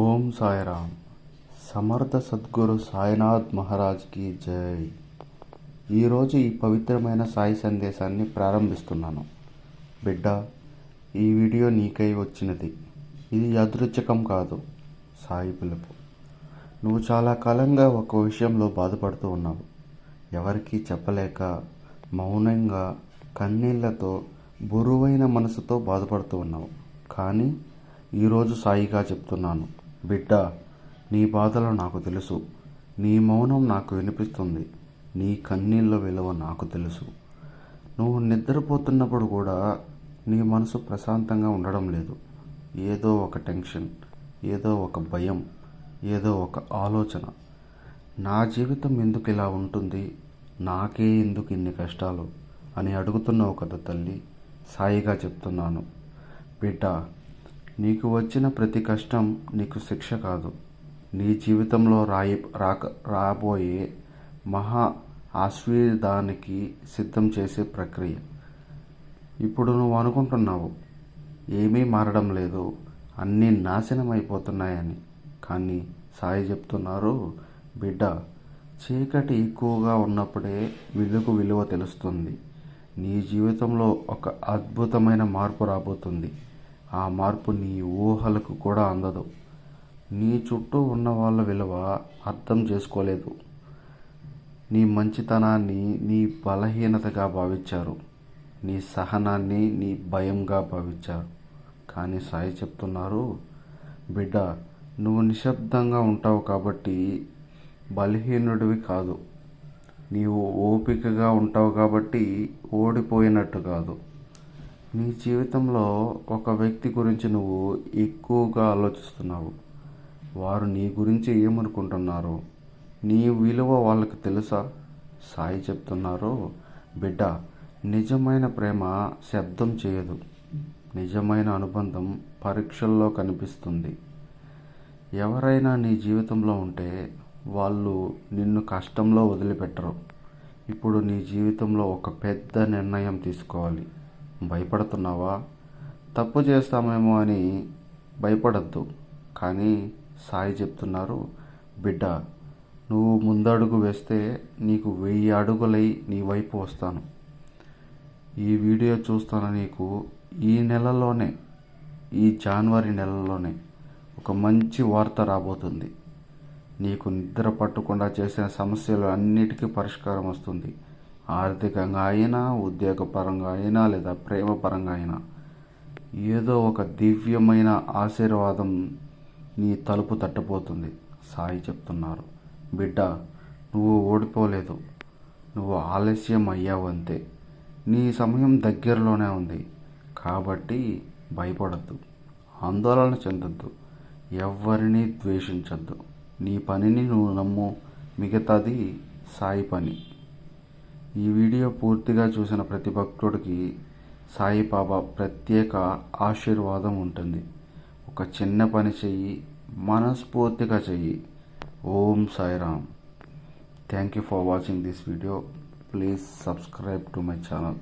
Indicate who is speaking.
Speaker 1: ఓం సాయిరామ్. సమర్థ సద్గురు సాయినాథ్ మహారాజ్కి జై. ఈరోజు ఈ పవిత్రమైన సాయి సందేశాన్ని ప్రారంభిస్తున్నాను. బిడ్డ, ఈ వీడియో నీకై వచ్చినది. ఇది యాదృచ్ఛికం కాదు, సాయి పిలుపు. నువ్వు చాలా కాలంగా ఒక విషయంలో బాధపడుతూ ఉన్నావు. ఎవరికీ చెప్పలేక మౌనంగా కన్నీళ్లతో బరువైన మనసుతో బాధపడుతూ ఉన్నావు. కానీ ఈరోజు సాయిగా చెప్తున్నాను, బిడ్డ, నీ బాధలు నాకు తెలుసు. నీ మౌనం నాకు వినిపిస్తుంది. నీ కన్నీళ్ళ విలువ నాకు తెలుసు. నువ్వు నిద్రపోతున్నప్పుడు కూడా నీ మనసు ప్రశాంతంగా ఉండడం లేదు. ఏదో ఒక టెన్షన్, ఏదో ఒక భయం, ఏదో ఒక ఆలోచన. నా జీవితం ఎందుకు ఇలా ఉంటుంది, నాకే ఎందుకు ఇన్ని కష్టాలు అని అడుగుతున్నావు కదా తల్లి. సాయిగా చెప్తున్నాను, బిడ్డ, నీకు వచ్చిన ప్రతి కష్టం నీకు శిక్ష కాదు, నీ జీవితంలో రాబోయే మహా ఆశీర్వాదానికి సిద్ధం చేసే ప్రక్రియ. ఇప్పుడు నువ్వు అనుకుంటున్నావు ఏమీ మారడం లేదు, అన్నీ నాశనం అయిపోతున్నాయని. కానీ సాయి చెప్తున్నారు, బిడ్డ, చీకటి ఎక్కువగా ఉన్నప్పుడే వెలుగు విలువ తెలుస్తుంది. నీ జీవితంలో ఒక అద్భుతమైన మార్పు రాబోతుంది. ఆ మార్పు నీ ఊహలకు కూడా అందదు. నీ చుట్టూ ఉన్న వాళ్ళ విలువ అర్థం చేసుకోలేదు. నీ మంచితనాన్ని నీ బలహీనతగా భావించారు. నీ సహనాన్ని నీ భయంగా భావించారు. కానీ సాయి చెప్తున్నారు, బిడ్డ, నువ్వు నిశ్శబ్దంగా ఉంటావు కాబట్టి బలహీనుడివి కాదు. నీవు ఓపికగా ఉంటావు కాబట్టి ఓడిపోయినట్టు కాదు. నీ జీవితంలో ఒక వ్యక్తి గురించి నువ్వు ఎక్కువగా ఆలోచిస్తున్నావు. వారు నీ గురించి ఏమనుకుంటున్నారు, నీ విలువ వాళ్ళకి తెలుసా? సాయి చెప్తున్నారు, బిడ్డ, నిజమైన ప్రేమ శబ్దం చేయదు. నిజమైన అనుబంధం పరీక్షల్లో కనిపిస్తుంది. ఎవరైనా నీ జీవితంలో ఉంటే వాళ్ళు నిన్ను కష్టంలో వదిలిపెట్టరు. ఇప్పుడు నీ జీవితంలో ఒక పెద్ద నిర్ణయం తీసుకోవాలి. భయపడుతున్నావా? తప్పు చేస్తామేమో అని భయపడద్దు. కానీ సాయి చెప్తున్నారు, బిడ్డ, నువ్వు ముందడుగు వేస్తే నీకు 1000 అడుగులై నీ వైపు వస్తాను. ఈ వీడియో చూస్తున్న నీకు ఈ నెలలోనే, ఈ జనవరి నెలలోనే ఒక మంచి వార్త రాబోతుంది. నీకు నిద్ర పట్టకుండా చేసిన సమస్యలు అన్నిటికీ పరిష్కారం వస్తుంది. ఆర్థికంగా అయినా, ఉద్యోగపరంగా అయినా, లేదా ప్రేమపరంగా అయినా ఏదో ఒక దివ్యమైన ఆశీర్వాదం నీ తలుపు తట్టబోతుంది. సాయి చెప్తున్నారు, బిడ్డ, నువ్వు ఓడిపోలేదు, నువ్వు ఆలస్యం అయ్యావు అంతే. నీ సమయం దగ్గరలోనే ఉంది. కాబట్టి భయపడద్దు, ఆందోళన చెందొద్దు, ఎవరిని ద్వేషించద్దు. నీ పనిని నువ్వు నమ్ము, మిగతాది సాయి పని. ఈ వీడియో పూర్తిగా చూసిన ప్రతి భక్తుడికి సాయిబాబా ప్రత్యేక ఆశీర్వాదం ఉంటుంది. ఒక చిన్న పని చెయ్యి, మనస్ఫూర్తిగా చెయ్యి. Om Sairam. Thank you for watching this video. Please subscribe to my channel.